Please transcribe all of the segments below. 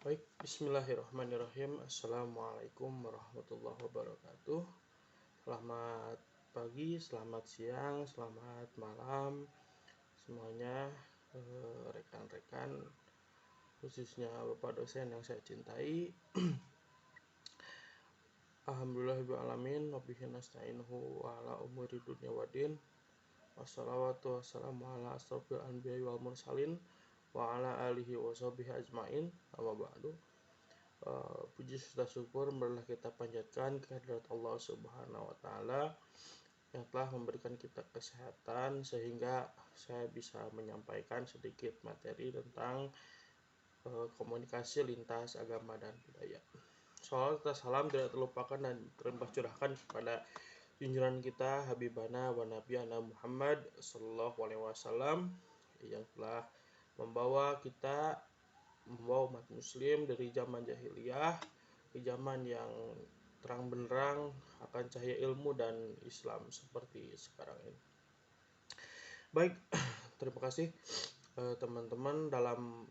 Baik, bismillahirrahmanirrahim. Assalamualaikum warahmatullahi wabarakatuh. Selamat pagi, selamat siang, selamat malam semuanya, rekan-rekan, khususnya Bapak dosen yang saya cintai. Alhamdulillahirrahmanirrahim. Wabihi nasta'inuhu wa ala umuri dunya waddin. Wassalawatu wassalamu ala asrofil anbiya'i wal mursalin wa ala alihi wa sahbihi ajmain. Amma ba'du. Puji serta syukur marilah kita panjatkan kehadirat Allah Subhanahu wa taala yang telah memberikan kita kesehatan sehingga saya bisa menyampaikan sedikit materi tentang komunikasi lintas agama dan budaya. Salawat serta salam tidak terlupakan dan terlimpah curahkan kepada junjungan kita Habibana wa Nabiyana Muhammad sallallahu alaihi wasallam yang telah membawa umat muslim dari zaman jahiliyah ke zaman yang terang benderang akan cahaya ilmu dan Islam seperti sekarang ini. Baik, terima kasih teman-teman. Dalam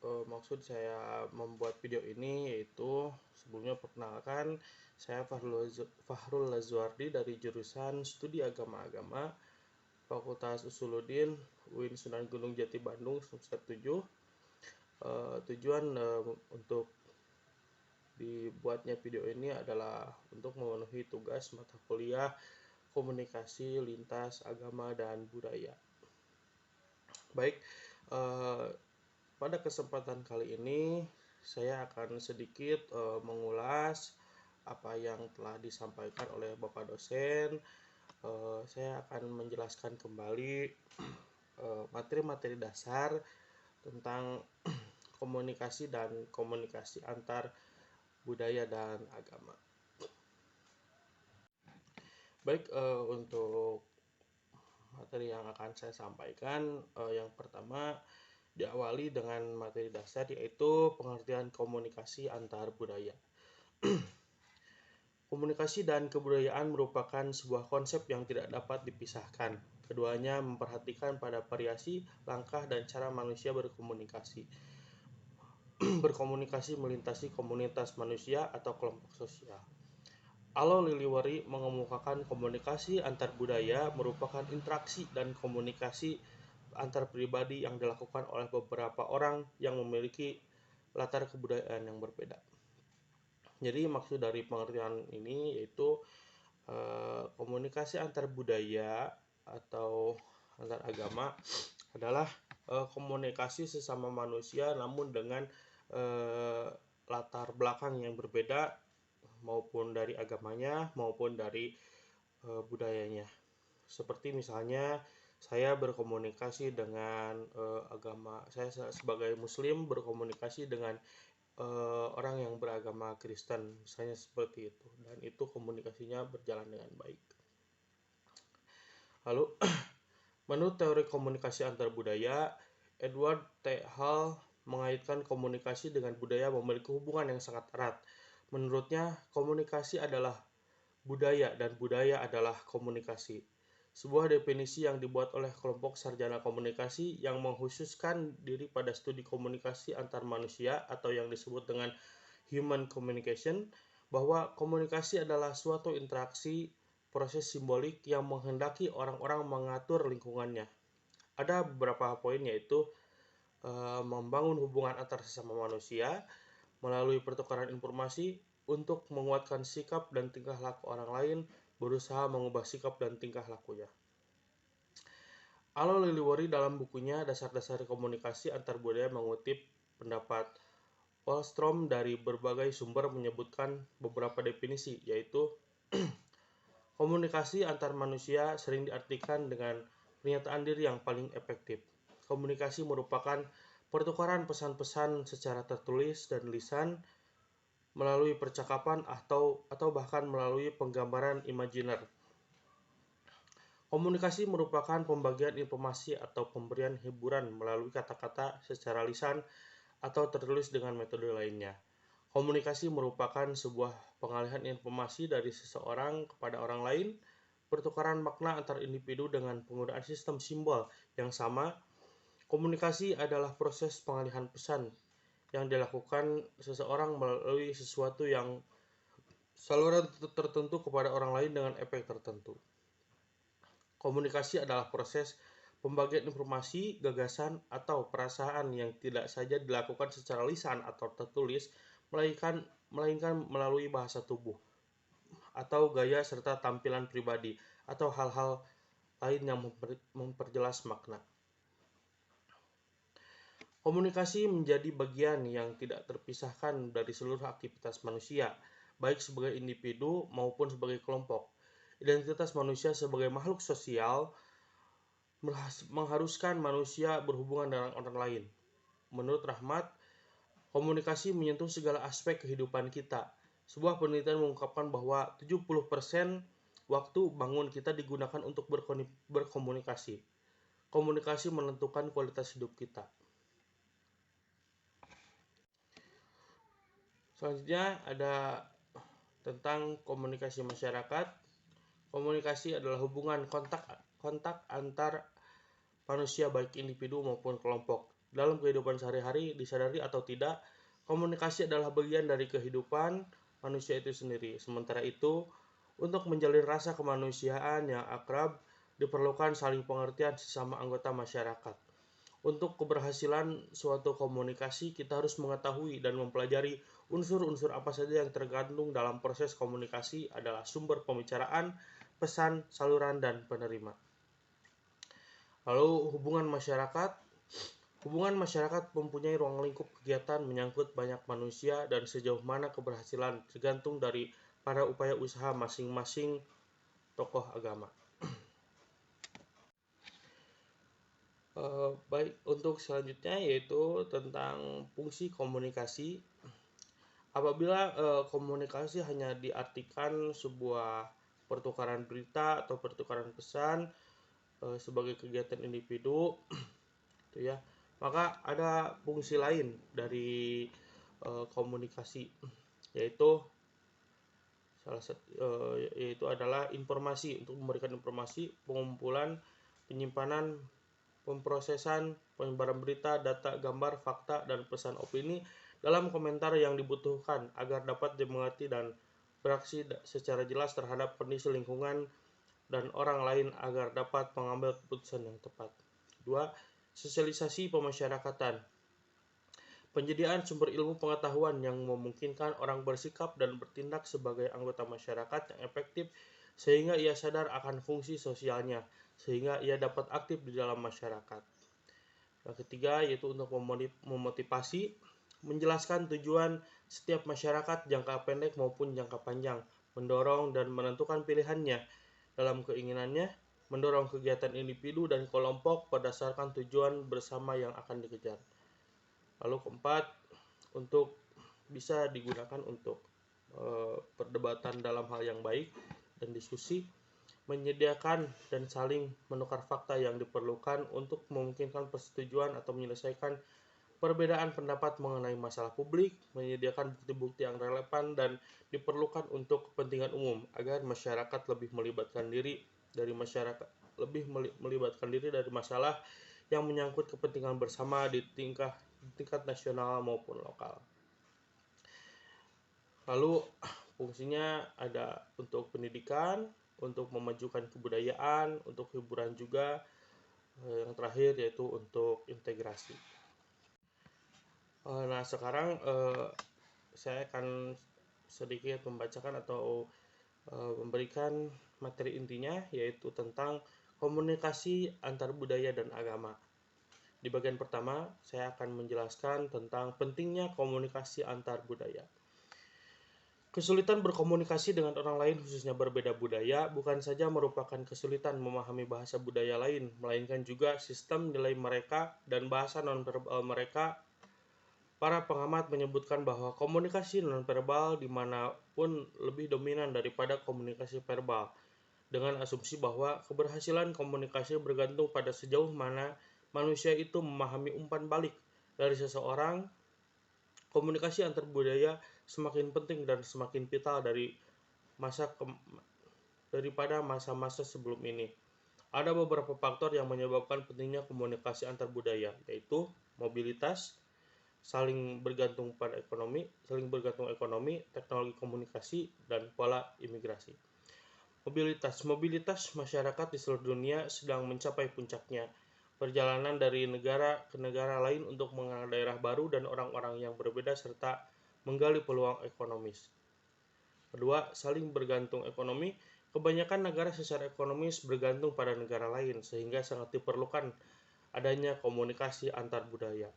maksud saya membuat video ini yaitu sebelumnya perkenalkan, saya Fahrul Lazuardi dari jurusan Studi Agama-Agama Fakultas Usuluddin UIN Sunan Gunung Jati Bandung semester 7. Tujuan untuk dibuatnya video ini adalah untuk memenuhi tugas mata kuliah komunikasi lintas agama dan budaya. Baik, pada kesempatan kali ini saya akan sedikit mengulas apa yang telah disampaikan oleh Bapak dosen. Saya akan menjelaskan kembali materi-materi dasar tentang komunikasi dan komunikasi antar budaya dan agama. Baik, untuk materi yang akan saya sampaikan, yang pertama diawali dengan materi dasar yaitu pengertian komunikasi antar budaya. Komunikasi dan kebudayaan merupakan sebuah konsep yang tidak dapat dipisahkan. Keduanya memperhatikan pada variasi, langkah, dan cara manusia berkomunikasi. Berkomunikasi melintasi komunitas manusia atau kelompok sosial. Alo Liliwari mengemukakan komunikasi antar budaya merupakan interaksi dan komunikasi antar pribadi yang dilakukan oleh beberapa orang yang memiliki latar kebudayaan yang berbeda. Jadi maksud dari pengertian ini yaitu komunikasi antar budaya atau antar agama adalah komunikasi sesama manusia namun dengan latar belakang yang berbeda, maupun dari agamanya maupun dari budayanya. Seperti misalnya saya berkomunikasi dengan agama, saya sebagai muslim berkomunikasi dengan orang yang beragama Kristen, misalnya seperti itu, dan itu komunikasinya berjalan dengan baik. Lalu menurut teori komunikasi antar budaya, Edward T. Hall mengaitkan komunikasi dengan budaya memiliki hubungan yang sangat erat. Menurutnya, komunikasi adalah budaya dan budaya adalah komunikasi. Sebuah definisi yang dibuat oleh kelompok sarjana komunikasi yang mengkhususkan diri pada studi komunikasi antar manusia atau yang disebut dengan human communication, bahwa komunikasi adalah suatu interaksi proses simbolik yang menghendaki orang-orang mengatur lingkungannya. Ada beberapa poin yaitu membangun hubungan antar sesama manusia melalui pertukaran informasi untuk menguatkan sikap dan tingkah laku orang lain, berusaha mengubah sikap dan tingkah lakunya. Alo Liliwari dalam bukunya Dasar-Dasar Komunikasi Antar Budaya mengutip pendapat Wallstrom dari berbagai sumber menyebutkan beberapa definisi, yaitu komunikasi antar manusia sering diartikan dengan pernyataan diri yang paling efektif. Komunikasi merupakan pertukaran pesan-pesan secara tertulis dan lisan melalui percakapan atau bahkan melalui penggambaran imajiner. Komunikasi merupakan pembagian informasi atau pemberian hiburan melalui kata-kata secara lisan atau tertulis dengan metode lainnya. Komunikasi merupakan sebuah pengalihan informasi dari seseorang kepada orang lain, pertukaran makna antar individu dengan penggunaan sistem simbol yang sama. Komunikasi adalah proses pengalihan pesan yang dilakukan seseorang melalui sesuatu yang saluran tertentu kepada orang lain dengan efek tertentu. Komunikasi adalah proses pembagian informasi, gagasan, atau perasaan yang tidak saja dilakukan secara lisan atau tertulis, melainkan melalui bahasa tubuh, atau gaya serta tampilan pribadi, atau hal-hal lain yang memperjelas makna. Komunikasi menjadi bagian yang tidak terpisahkan dari seluruh aktivitas manusia, baik sebagai individu maupun sebagai kelompok. Identitas manusia sebagai makhluk sosial mengharuskan manusia berhubungan dengan orang lain. Menurut Rahmat, komunikasi menyentuh segala aspek kehidupan kita. Sebuah penelitian mengungkapkan bahwa 70% waktu bangun kita digunakan untuk berkomunikasi. Komunikasi menentukan kualitas hidup kita. Selanjutnya ada tentang komunikasi masyarakat. Komunikasi adalah hubungan kontak antar manusia baik individu maupun kelompok. Dalam kehidupan sehari-hari, disadari atau tidak, komunikasi adalah bagian dari kehidupan manusia itu sendiri. Sementara itu, untuk menjalin rasa kemanusiaan yang akrab, diperlukan saling pengertian sesama anggota masyarakat. Untuk keberhasilan suatu komunikasi, kita harus mengetahui dan mempelajari unsur-unsur apa saja yang tergantung dalam proses komunikasi adalah sumber pembicaraan, pesan, saluran, dan penerima. Lalu hubungan masyarakat mempunyai ruang lingkup kegiatan menyangkut banyak manusia dan sejauh mana keberhasilan tergantung dari pada upaya usaha masing-masing tokoh agama. Baik, untuk selanjutnya yaitu tentang fungsi komunikasi. Apabila komunikasi hanya diartikan sebuah pertukaran berita atau pertukaran pesan sebagai kegiatan individu, gitu ya, maka ada fungsi lain dari komunikasi, yaitu yaitu adalah informasi, untuk memberikan informasi, pengumpulan, penyimpanan, pemrosesan, penyebaran berita, data, gambar, fakta, dan pesan opini dalam komentar yang dibutuhkan agar dapat dimengerti dan beraksi secara jelas terhadap kondisi lingkungan dan orang lain agar dapat mengambil keputusan yang tepat. 2. Sosialisasi pemasyarakatan. Penyediaan sumber ilmu pengetahuan yang memungkinkan orang bersikap dan bertindak sebagai anggota masyarakat yang efektif sehingga ia sadar akan fungsi sosialnya, sehingga ia dapat aktif di dalam masyarakat. Yang ketiga yaitu untuk memotivasi, menjelaskan tujuan setiap masyarakat jangka pendek maupun jangka panjang, mendorong dan menentukan pilihannya dalam keinginannya, mendorong kegiatan individu dan kelompok berdasarkan tujuan bersama yang akan dikejar. Lalu keempat, untuk bisa digunakan untuk perdebatan dalam hal yang baik dan diskusi, menyediakan dan saling menukar fakta yang diperlukan untuk memungkinkan persetujuan atau menyelesaikan perbedaan pendapat mengenai masalah publik, menyediakan bukti-bukti yang relevan dan diperlukan untuk kepentingan umum agar masyarakat lebih melibatkan diri dari masalah yang menyangkut kepentingan bersama di tingkat nasional maupun lokal. Lalu fungsinya ada untuk pendidikan, untuk memajukan kebudayaan, untuk hiburan juga, yang terakhir yaitu untuk integrasi. Nah sekarang saya akan sedikit membacakan atau memberikan materi intinya, yaitu tentang komunikasi antar budaya dan agama. Di bagian pertama, saya akan menjelaskan tentang pentingnya komunikasi antar budaya. Kesulitan berkomunikasi dengan orang lain khususnya berbeda budaya bukan saja merupakan kesulitan memahami bahasa budaya lain, melainkan juga sistem nilai mereka dan bahasa nonverbal mereka. Para pengamat menyebutkan bahwa komunikasi nonverbal dimanapun lebih dominan daripada komunikasi verbal, dengan asumsi bahwa keberhasilan komunikasi bergantung pada sejauh mana manusia itu memahami umpan balik dari seseorang. Komunikasi antar budaya semakin penting dan semakin vital daripada masa-masa sebelum ini. Ada beberapa faktor yang menyebabkan pentingnya komunikasi antar budaya, yaitu mobilitas. saling bergantung ekonomi, teknologi komunikasi, dan pola imigrasi. Mobilitas masyarakat di seluruh dunia sedang mencapai puncaknya. Perjalanan dari negara ke negara lain untuk mengenal daerah baru dan orang-orang yang berbeda serta menggali peluang ekonomis. Kedua, saling bergantung ekonomi. Kebanyakan negara secara ekonomis bergantung pada negara lain, sehingga sangat diperlukan adanya komunikasi antar budaya.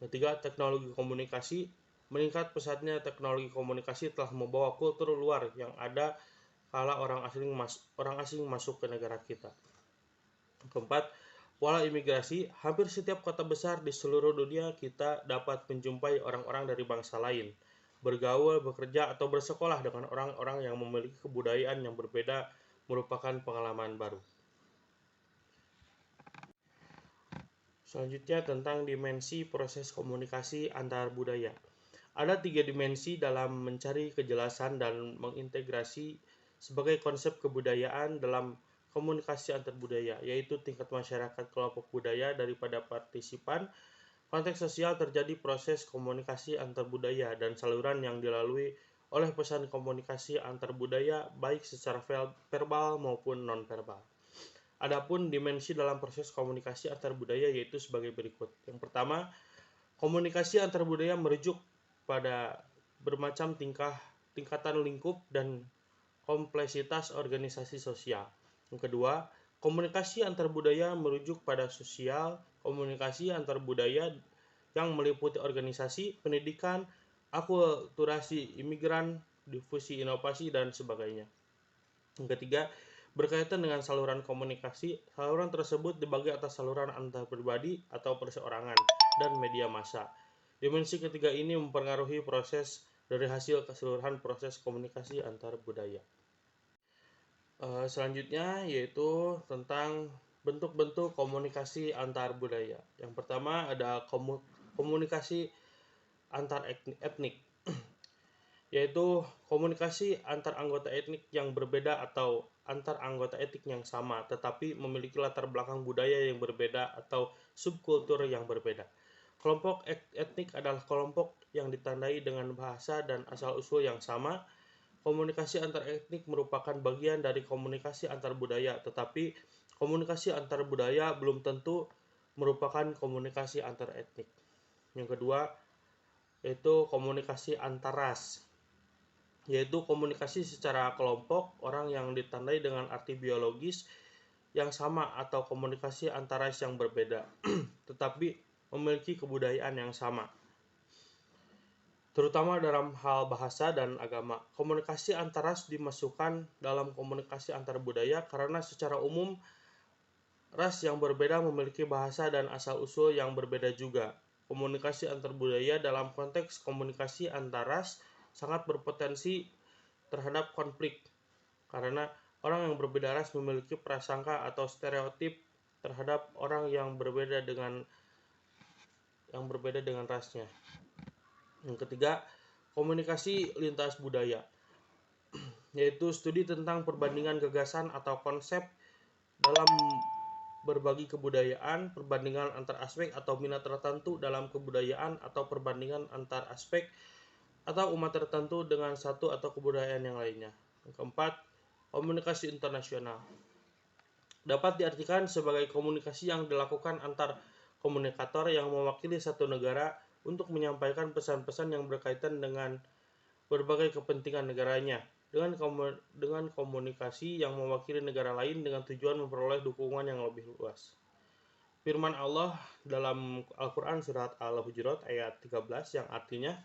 Ketiga, teknologi komunikasi. Meningkat pesatnya teknologi komunikasi telah membawa kultur luar yang ada kala orang asing masuk ke negara kita. Keempat, pola imigrasi. Hampir setiap kota besar di seluruh dunia kita dapat menjumpai orang-orang dari bangsa lain, bergaul, bekerja, atau bersekolah dengan orang-orang yang memiliki kebudayaan yang berbeda merupakan pengalaman baru. Selanjutnya tentang dimensi proses komunikasi antar budaya. Ada 3 dimensi dalam mencari kejelasan dan mengintegrasi sebagai konsep kebudayaan dalam komunikasi antar budaya, yaitu tingkat masyarakat kelompok budaya daripada partisipan, konteks sosial terjadi proses komunikasi antar budaya, dan saluran yang dilalui oleh pesan komunikasi antar budaya baik secara verbal maupun non-verbal. Adapun dimensi dalam proses komunikasi antar budaya yaitu sebagai berikut. Yang pertama, komunikasi antar budaya merujuk pada bermacam tingkatan lingkup dan kompleksitas organisasi sosial. Yang kedua, komunikasi antar budaya merujuk pada sosial komunikasi antar budaya yang meliputi organisasi, pendidikan, akulturasi imigran, difusi inovasi, dan sebagainya. Yang ketiga, berkaitan dengan saluran komunikasi. Saluran tersebut dibagi atas saluran antar pribadi atau perseorangan dan media massa. Dimensi ketiga ini mempengaruhi proses dari hasil keseluruhan proses komunikasi antar budaya. Selanjutnya yaitu tentang bentuk-bentuk komunikasi antar budaya. Yang pertama ada komunikasi antar etnik, yaitu komunikasi antar anggota etnik yang berbeda atau antar anggota etnik yang sama tetapi memiliki latar belakang budaya yang berbeda atau subkultur yang berbeda. Kelompok etnik adalah kelompok yang ditandai dengan bahasa dan asal-usul yang sama. Komunikasi antar etnik merupakan bagian dari komunikasi antar budaya, tetapi komunikasi antar budaya belum tentu merupakan komunikasi antar etnik. Yang kedua, yaitu komunikasi antar ras, yaitu komunikasi secara kelompok orang yang ditandai dengan arti biologis yang sama atau komunikasi antar ras yang berbeda, tetapi memiliki kebudayaan yang sama, terutama dalam hal bahasa dan agama. Komunikasi antar ras dimasukkan dalam komunikasi antar budaya karena secara umum ras yang berbeda memiliki bahasa dan asal-usul yang berbeda juga. Komunikasi antar budaya dalam konteks komunikasi antar ras sangat berpotensi terhadap konflik karena orang yang berbeda ras memiliki prasangka atau stereotip terhadap orang yang berbeda dengan rasnya. Yang ketiga, komunikasi lintas budaya, yaitu studi tentang perbandingan gagasan atau konsep dalam berbagi kebudayaan, perbandingan antar aspek atau minat tertentu dalam kebudayaan, atau perbandingan antar aspek atau umat tertentu dengan satu atau kebudayaan yang lainnya. Yang keempat, komunikasi internasional dapat diartikan sebagai komunikasi yang dilakukan antar komunikator yang mewakili satu negara untuk menyampaikan pesan-pesan yang berkaitan dengan berbagai kepentingan negaranya dengan komunikasi yang mewakili negara lain dengan tujuan memperoleh dukungan yang lebih luas. Firman Allah dalam Al-Quran surat Al-Hujurat ayat 13 yang artinya,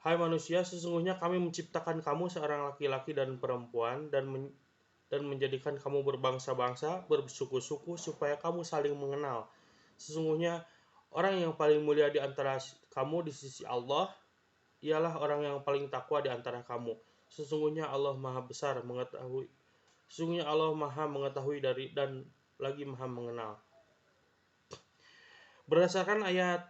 "Hai manusia, sesungguhnya kami menciptakan kamu seorang laki-laki dan perempuan dan menjadikan kamu berbangsa-bangsa, bersuku-suku supaya kamu saling mengenal. Sesungguhnya orang yang paling mulia di antara kamu di sisi Allah ialah orang yang paling takwa di antara kamu. Sesungguhnya Allah Maha besar mengetahui. Sesungguhnya Allah Maha mengetahui dan lagi Maha mengenal." Berdasarkan ayat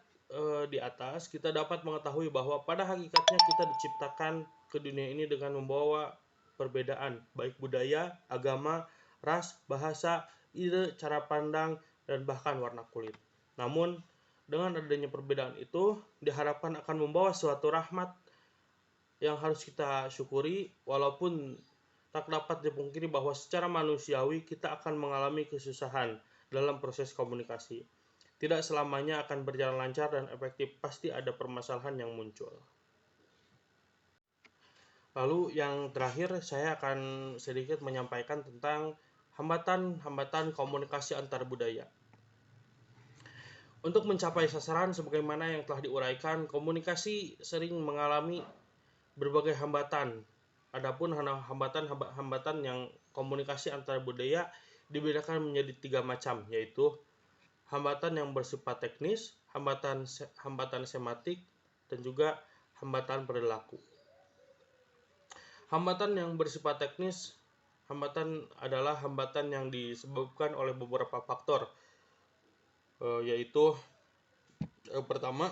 di atas, kita dapat mengetahui bahwa pada hakikatnya kita diciptakan ke dunia ini dengan membawa perbedaan, baik budaya, agama, ras, bahasa, ide, cara pandang, dan bahkan warna kulit. Namun, Dengan adanya perbedaan itu diharapkan akan membawa suatu rahmat yang harus kita syukuri, walaupun tak dapat dipungkiri bahwa secara manusiawi kita akan mengalami kesusahan dalam proses komunikasi. Tidak selamanya akan berjalan lancar dan efektif, pasti ada permasalahan yang muncul. Lalu yang terakhir saya akan sedikit menyampaikan tentang hambatan-hambatan komunikasi antar budaya. Untuk mencapai sasaran sebagaimana yang telah diuraikan, komunikasi sering mengalami berbagai hambatan. Adapun hambatan-hambatan yang komunikasi antar budaya dibedakan menjadi 3 macam, yaitu hambatan yang bersifat teknis, hambatan sematik, dan juga hambatan perilaku. Hambatan yang bersifat teknis, adalah hambatan yang disebabkan oleh beberapa faktor, yaitu pertama,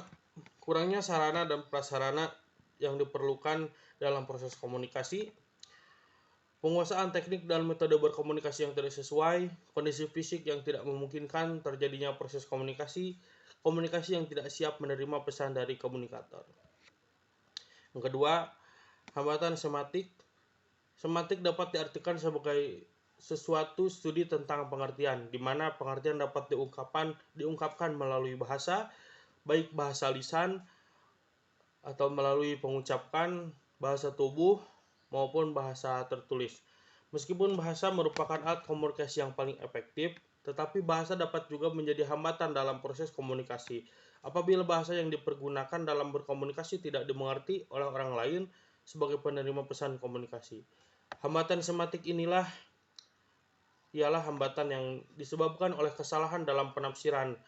kurangnya sarana dan prasarana yang diperlukan dalam proses komunikasi, penguasaan teknik dan metode berkomunikasi yang tidak sesuai, kondisi fisik yang tidak memungkinkan terjadinya proses komunikasi yang tidak siap menerima pesan dari komunikator. Yang kedua, hambatan sematik. Sematik dapat diartikan sebagai sesuatu studi tentang pengertian, di mana pengertian dapat diungkapkan melalui bahasa, baik bahasa lisan atau melalui pengucapan, bahasa tubuh, maupun bahasa tertulis. Meskipun bahasa merupakan alat komunikasi yang paling efektif, tetapi bahasa dapat juga menjadi hambatan dalam proses komunikasi. Apabila bahasa yang dipergunakan dalam berkomunikasi tidak dimengerti oleh orang lain sebagai penerima pesan komunikasi. Hambatan sematik ialah hambatan yang disebabkan oleh kesalahan dalam penafsiran.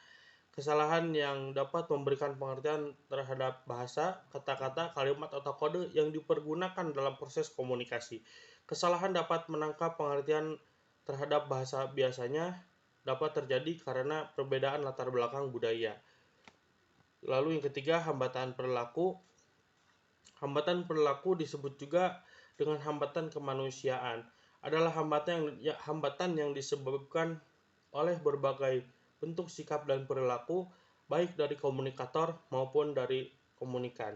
Kesalahan yang dapat memberikan pengertian terhadap bahasa, kata-kata, kalimat, atau kode yang dipergunakan dalam proses komunikasi. Kesalahan dapat menangkap pengertian terhadap bahasa biasanya dapat terjadi karena perbedaan latar belakang budaya. Lalu yang ketiga, hambatan perilaku. Hambatan perilaku disebut juga dengan hambatan kemanusiaan. Adalah hambatan yang disebabkan oleh berbagai bentuk sikap dan perilaku baik dari komunikator maupun dari komunikan.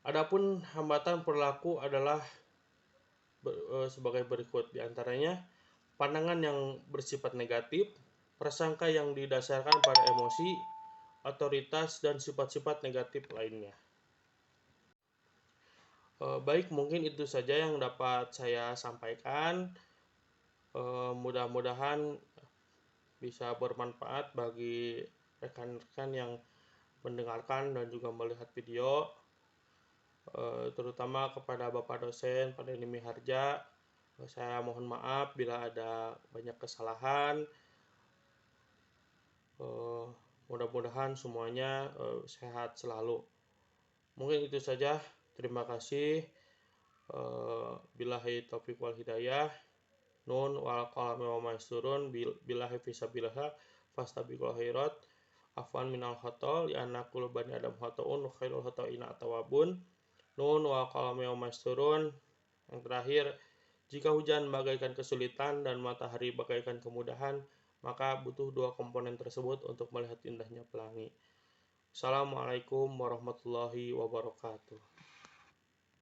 Adapun hambatan perilaku adalah sebagai berikut, diantaranya pandangan yang bersifat negatif, prasangka yang didasarkan pada emosi, otoritas, dan sifat-sifat negatif lainnya. Baik, mungkin itu saja yang dapat saya sampaikan. Mudah-mudahan bisa bermanfaat bagi rekan-rekan yang mendengarkan dan juga melihat video, terutama kepada Bapak dosen Pak Denny Miharja. Saya mohon maaf bila ada banyak kesalahan. Mudah-mudahan semuanya sehat selalu. Mungkin itu saja. Terima kasih. Billahi taufiq wal hidayah. Nun wal qalami wa ma yasturun. Billahi fisabilillah fastabiqul khairat. Afwan minal khata li anna kullu bani adam khata'un khairul khata'ina atawabun. Nun wal qalami wa ma yasturun. Yang terakhir, jika hujan bagaikan kesulitan dan matahari bagaikan kemudahan, maka butuh dua komponen tersebut untuk melihat indahnya pelangi. Assalamualaikum warahmatullahi wabarakatuh.